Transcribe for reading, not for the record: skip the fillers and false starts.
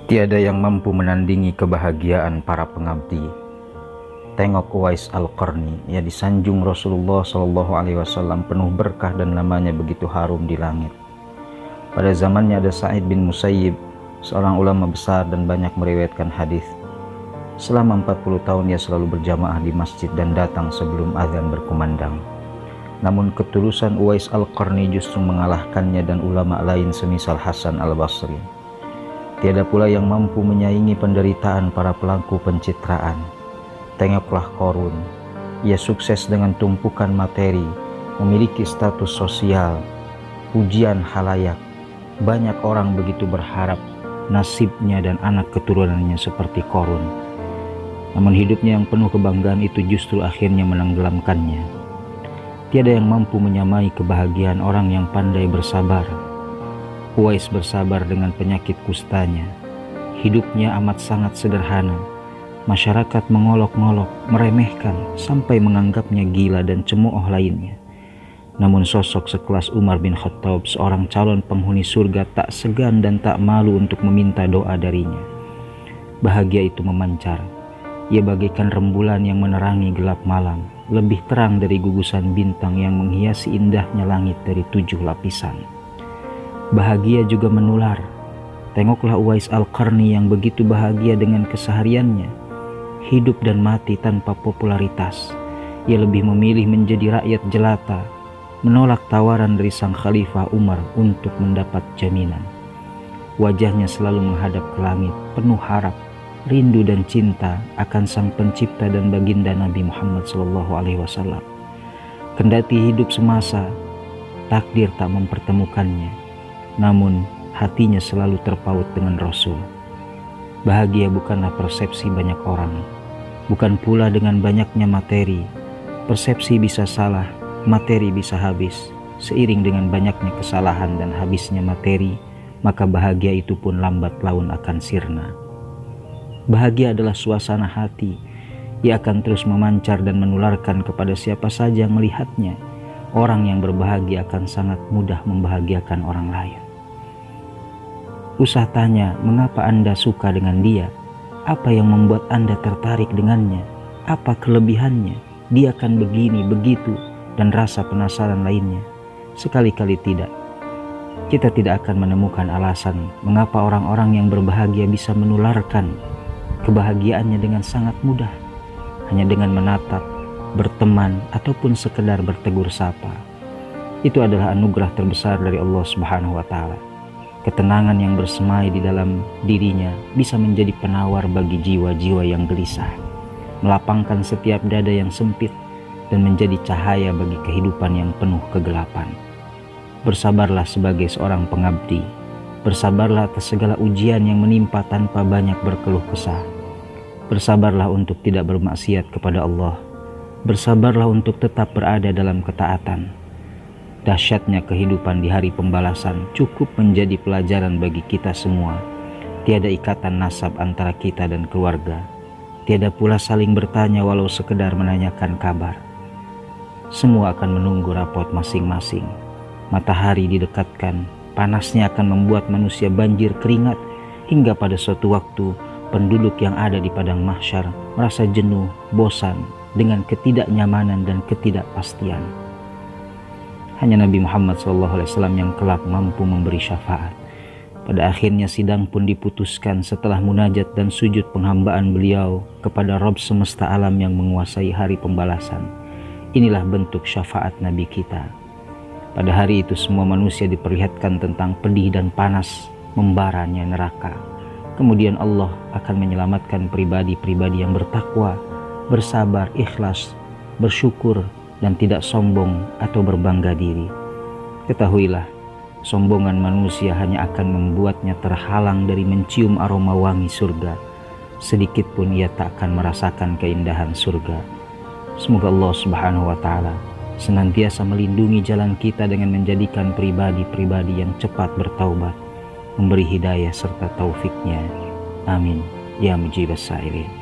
Tiada yang mampu menandingi kebahagiaan para pengabdi. Tengok Uwais Al-Qarni, ia disanjung Rasulullah SAW penuh berkah dan namanya begitu harum di langit. Pada zamannya ada Sa'id bin Musayyib, seorang ulama besar dan banyak meriwayatkan hadis. Selama 40 tahun ia selalu berjamaah di masjid dan datang sebelum azan berkumandang. Namun ketulusan Uwais Al-Qarni justru mengalahkannya dan ulama lain semisal Hasan Al-Basri. Tiada pula yang mampu menyaingi penderitaan para pelaku pencitraan. Tengoklah Qarun, ia sukses dengan tumpukan materi, memiliki status sosial, pujian halayak. Banyak orang begitu berharap nasibnya dan anak keturunannya seperti Qarun. Namun hidupnya yang penuh kebanggaan itu justru akhirnya menenggelamkannya. Tiada yang mampu menyamai kebahagiaan orang yang pandai bersabar. Uwais bersabar dengan penyakit kustanya. Hidupnya amat sangat sederhana. Masyarakat mengolok-ngolok, meremehkan, sampai menganggapnya gila dan cemooh lainnya. Namun sosok sekelas Umar bin Khattab, seorang calon penghuni surga, tak segan dan tak malu untuk meminta doa darinya. Bahagia itu memancar. Ia bagaikan rembulan yang menerangi gelap malam, lebih terang dari gugusan bintang yang menghiasi indahnya langit dari 7 lapisan. Bahagia juga menular. Tengoklah Uwais Al-Qarni yang begitu bahagia dengan kesehariannya. Hidup dan mati tanpa popularitas. Ia lebih memilih menjadi rakyat jelata, menolak tawaran dari sang khalifah Umar untuk mendapat jaminan. Wajahnya selalu menghadap ke langit, penuh harap, rindu dan cinta akan sang pencipta dan baginda Nabi Muhammad SAW. Kendati hidup semasa, takdir tak mempertemukannya. Namun hatinya selalu terpaut dengan Rasul. Bahagia bukanlah persepsi banyak orang, bukan pula dengan banyaknya materi. Persepsi bisa salah, materi bisa habis. Seiring dengan banyaknya kesalahan dan habisnya materi, maka bahagia itu pun lambat laun akan sirna. Bahagia adalah suasana hati. Ia akan terus memancar dan menularkan kepada siapa saja yang melihatnya. Orang yang berbahagia akan sangat mudah membahagiakan orang lain. Usah tanya mengapa Anda suka dengan dia, apa yang membuat Anda tertarik dengannya, apa kelebihannya, dia akan begini, begitu, dan rasa penasaran lainnya. Sekali-kali tidak. Kita tidak akan menemukan alasan mengapa orang-orang yang berbahagia bisa menularkan kebahagiaannya dengan sangat mudah, hanya dengan menatap, berteman, ataupun sekedar bertegur sapa. Itu adalah anugerah terbesar dari Allah Subhanahu wa Ta'ala. Ketenangan yang bersemai di dalam dirinya bisa menjadi penawar bagi jiwa-jiwa yang gelisah, melapangkan setiap dada yang sempit, dan menjadi cahaya bagi kehidupan yang penuh kegelapan. Bersabarlah sebagai seorang pengabdi. Bersabarlah atas segala ujian yang menimpa tanpa banyak berkeluh kesah. Bersabarlah untuk tidak bermaksiat kepada Allah. Bersabarlah untuk tetap berada dalam ketaatan. Dahsyatnya kehidupan di hari pembalasan cukup menjadi pelajaran bagi kita semua. Tiada ikatan nasab antara kita dan keluarga. Tiada pula saling bertanya walau sekedar menanyakan kabar. Semua akan menunggu rapot masing-masing. Matahari didekatkan, panasnya akan membuat manusia banjir keringat, hingga pada suatu waktu penduduk yang ada di padang mahsyar merasa jenuh, bosan dengan ketidaknyamanan dan ketidakpastian. Hanya Nabi Muhammad SAW yang kelak mampu memberi syafaat. Pada akhirnya sidang pun diputuskan setelah munajat dan sujud penghambaan beliau kepada Rabb semesta alam yang menguasai hari pembalasan. Inilah bentuk syafaat Nabi kita. Pada hari itu semua manusia diperlihatkan tentang pedih dan panas membaranya neraka. Kemudian Allah akan menyelamatkan pribadi-pribadi yang bertakwa, bersabar, ikhlas, bersyukur, dan tidak sombong atau berbangga diri. Ketahuilah, sombongan manusia hanya akan membuatnya terhalang dari mencium aroma wangi surga. Sedikit pun ia tak akan merasakan keindahan surga. Semoga Allah Subhanahu wa Ta'ala senantiasa melindungi jalan kita dengan menjadikan pribadi-pribadi yang cepat bertaubat, memberi hidayah serta taufiknya. Amin. Ya mujibas sa'ilin.